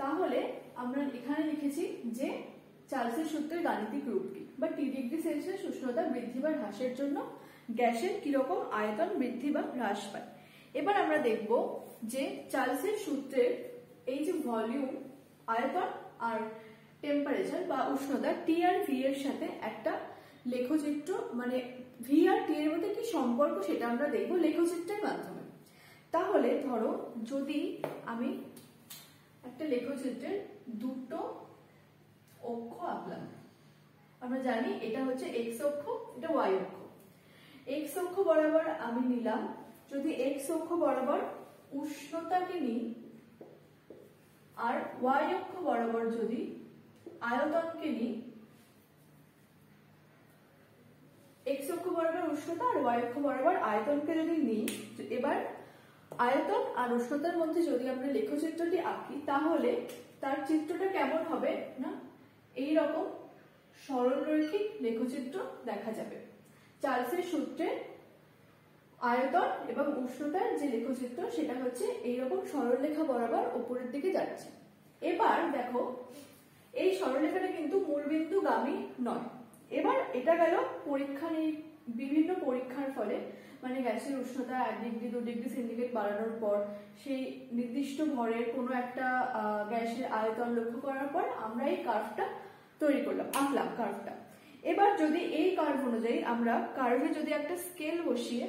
তাহলে আমরা এখানে লিখেছি যে চার্লসের সূত্রের গাণিতিক রূপ কি, বা টি ডিগ্রি সেলসিয়াস উষ্ণতা বৃদ্ধি বা হ্রাসের জন্য গ্যাসের কিরকম আয়তন বৃদ্ধি বা হ্রাস পায়। এবার আমরা দেখব যে চার্লসের সূত্রের এই যে ভলিউম, আয়তন আর টেম্পারেচার বা উষ্ণতা টি আর ভি এর সাথে একটা লেখচিত্র, মানে ভি আর টি এর মধ্যে কি সম্পর্ক সেটা আমরা দেখব লেখচিত্রের মাধ্যমে। তাহলে ধরো যদি আমি একটা লেখচিত্রের দুটো অক্ষ আঁকলাম, আমরা জানি এটা হচ্ছে এক্স অক্ষ, এটা ওয়াই অক্ষ। এক্স অক্ষ বরাবর আমি নিলাম, যদি এক্স অক্ষ বরাবর উষ্ণতাকে নিই আর ওয়াই অক্ষ বরাবর যদি আয়তনকে নিই, এক্স অক্ষ বরাবর উষ্ণতা আর ওয়াই অক্ষ বরাবর আয়তনকে যদি নিই, এবার আয়তন আর উষ্ণতার মধ্যে যদি আমরা লেখচিত্রটি আঁকি তাহলে তার চিত্রটা কেমন হবে না, এই রকম সরলরৈখিক লেখচিত্র দেখা যাবে। চার্লসের সূত্রে আয়তন এবং উষ্ণতার যে লেখচিত্র সেটা হচ্ছে এইরকম সরলরেখা বরাবর উপরের দিকে যাচ্ছে। এবার দেখো এই সরলরেখাটা কিন্তু মূলবিন্দুগামী নয়। এবার এটা গেল বিভিন্ন পরীক্ষার ফলে, মানে গ্যাসের উষ্ণতা 1 ডিগ্রি 2 ডিগ্রি সেন্টিগ্রেড বাড়ানোর পর সেই নির্দিষ্ট ভরের কোনো একটা গ্যাসের আয়তন লক্ষ্য করার পর আমরা এই কার্ভটা তৈরি করলাম, আঁকলাম কার্ভটা। এবার যদি এই কার্ভ অনুযায়ী আমরা কার্ভে যদি একটা স্কেল বসিয়ে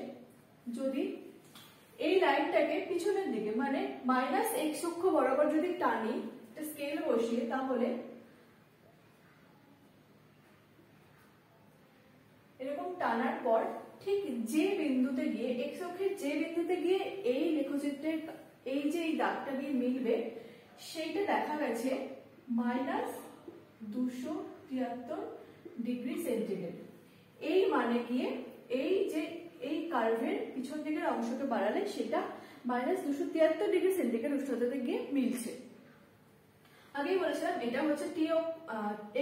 যদি এই লাইনটাকে পিছনের দিকে মানে মাইনাস এক্স অক্ষ বরাবর যদি টানি স্কেল বসিয়ে, তাহলে এরকম টানার পর ঠিক যে বিন্দুতে গিয়ে এক্স অক্ষের যে বিন্দুতে গিয়ে এই লেখচিত্রের এই যে এই দাগটা গিয়ে মিলবে সেইটা দেখা গেছে -273 ডিগ্রি সেন্টিগ্রেড। এই মানে গিয়ে এই যে এই কার্ভের পিছন দিকের অংশকে বাড়ালে সেটা -273 ডিগ্রি সেন্টিগ্রেড উষ্ণতাতে গিয়ে মিলছে। আগেই বলেছিলাম এটা হচ্ছে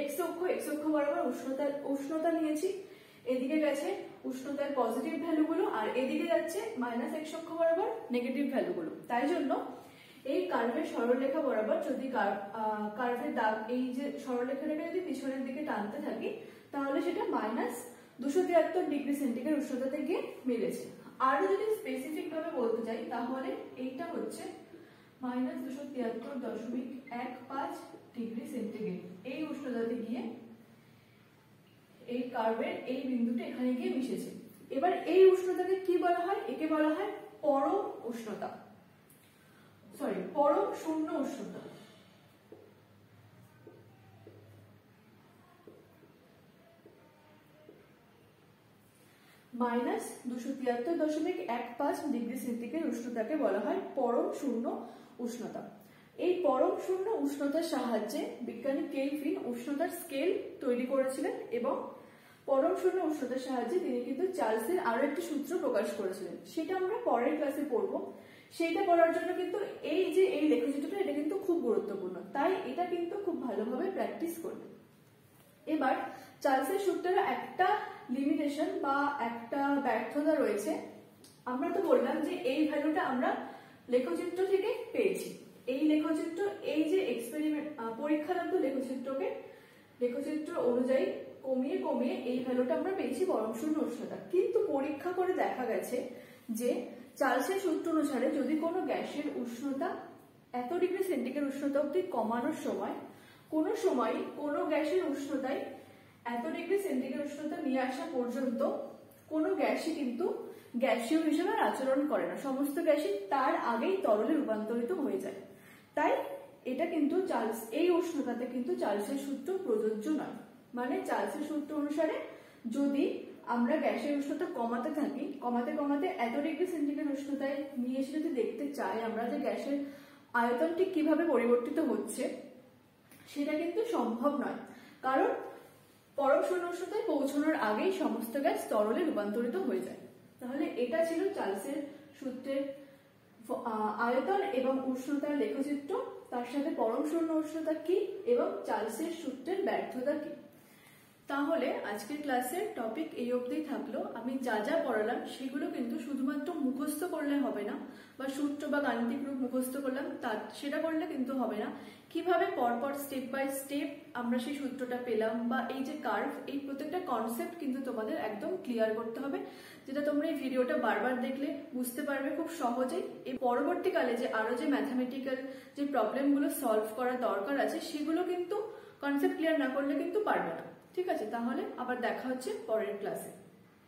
এক্স অক্ষ বরাবর উষ্ণতা নিয়েছি, এদিকে গেছে উষ্ণতার পজিটিভ ভ্যালুগুলো আর এদিকে যাচ্ছে এক্স অক্ষ বরাবর নেগেটিভ ভ্যালুগুলো। তাই জন্য এই কার্ভের সরলরেখা বরাবর যদি কার্ভের দাগ এই যে সরলরেখাটাকে যদি পিছনের দিকে টানতে থাকি তাহলে সেটা -273 ডিগ্রি সেন্টিগ্রেড উষ্ণতাতে গিয়ে মিলেছে। আরো যদি স্পেসিফিক ভাবে বলতে চাই তাহলে এইটা হচ্ছে -273.15 ডিগ্রি সেন্টিগ্রেড এই উষ্ণতাতে গিয়ে এই কার্ভের এই বিন্দুটা এখানে গিয়ে মিশেছে। এবার এই উষ্ণতাকে কি বলা হয়? একে বলা হয় পরম উষ্ণতা, পরম শূন্য উষ্ণতা। -273.15 ডিগ্রি সেন্টিগ্রেড উষ্ণতাকে বলা হয় পরম শূন্য উষ্ণতা। এই পরম শূন্য উষ্ণতার সাহায্যে বিজ্ঞানী কেলভিন উষ্ণতার স্কেল তৈরি করেছিলেন এবং পরম শূন্য উষ্ণতার সাহায্যে তিনি কিন্তু চার্লসের আরো একটি সূত্র প্রকাশ করেছিলেন, সেটা আমরা পরের ক্লাসে পড়বো। সেইটা পড়ার জন্য কিন্তু এই যে এই লেখচিত্রটা এটা কিন্তু খুব গুরুত্বপূর্ণ, তাই এটা কিন্তু খুব ভালোভাবে প্র্যাকটিস করবে। এবার চার্লসের সূত্রের একটা লিমিটেশন বা একটা ব্যর্থতা রয়েছে। আমরা তো বললাম যে এই ভ্যালুটা আমরা লেখচিত্র থেকে পেয়েছি, এই লেখচিত্র এই যে পরীক্ষারত লেখচিত্র অনুযায়ী কমিয়ে কমিয়ে এই ভ্যালুটা আমরা পেয়েছি পরম শূন্য উষ্ণতা। কিন্তু পরীক্ষা করে দেখা গেছে যে চার্লসের সূত্র অনুসারে যদি কোনো গ্যাসের উষ্ণতা এত ডিগ্রি সেন্টিগ্রেড উষ্ণতা অবধি কমানোর সময় কোনো গ্যাসের উষ্ণতায় এত ডিগ্রি সেন্টিগ্রেড উষ্ণতা নিয়ে আসা পর্যন্ত কোনো গ্যাসই কিন্তু গ্যাসীয় হিসেবে আচরণ করে না, সমস্ত গ্যাসই তার আগেই তরলে রূপান্তরিত হয়ে যায়। তাই এটা কিন্তু এই উষ্ণতাতে কিন্তু চার্লসের সূত্র প্রযোজ্য নয়। মানে চার্লসের সূত্র অনুসারে যদি আমরা গ্যাসের উষ্ণতা কমাতে থাকি, কমাতে কমাতে এত ডিগ্রি সেন্টিগ্রেড উষ্ণতায় নিয়ে এসে যদি দেখতে চাই আমরা যে গ্যাসের আয়তনটি কিভাবে পরিবর্তিত হচ্ছে, সেটা কিন্তু সম্ভব নয়, কারণ পরম শূন্য উষ্ণতায় পৌঁছানোর আগেই সমস্ত গ্যাস তরলে রূপান্তরিত হয়ে যায়। তাহলে এটা ছিল চার্লসের সূত্রের আয়তন এবং উষ্ণতার লেখচিত্র, তার সাথে পরম শূন্য উষ্ণতা কি এবং চার্লসের সূত্রের ব্যর্থতা কি। তাহলে আজকের ক্লাসের টপিক এই অবধিই থাকলো। আমি যা যা পড়ালাম সেগুলো কিন্তু শুধুমাত্র মুখস্থ করলে হবে না, বা সূত্র বা গাণিতিক রূপ মুখস্থ করলাম সেটা করলে কিন্তু হবে না। কিভাবে পরপর স্টেপ বাই স্টেপ আমরা সেই সূত্রটা পেলাম, বা এই যে কার্ভ, এই প্রত্যেকটা কনসেপ্ট কিন্তু তোমাদের একদম ক্লিয়ার করতে হবে, যেটা তোমরা এই ভিডিওটা বারবার দেখলে বুঝতে পারবে খুব সহজেই। এই পরবর্তীকালে যে আরো যে ম্যাথামেটিক্যাল যে প্রবলেমগুলো সলভ করার দরকার আছে সেগুলো কিন্তু কনসেপ্ট ক্লিয়ার না করলে কিন্তু পারবে না। ঠিক আছে, তাহলে আবার দেখা হচ্ছে পরের ক্লাসে।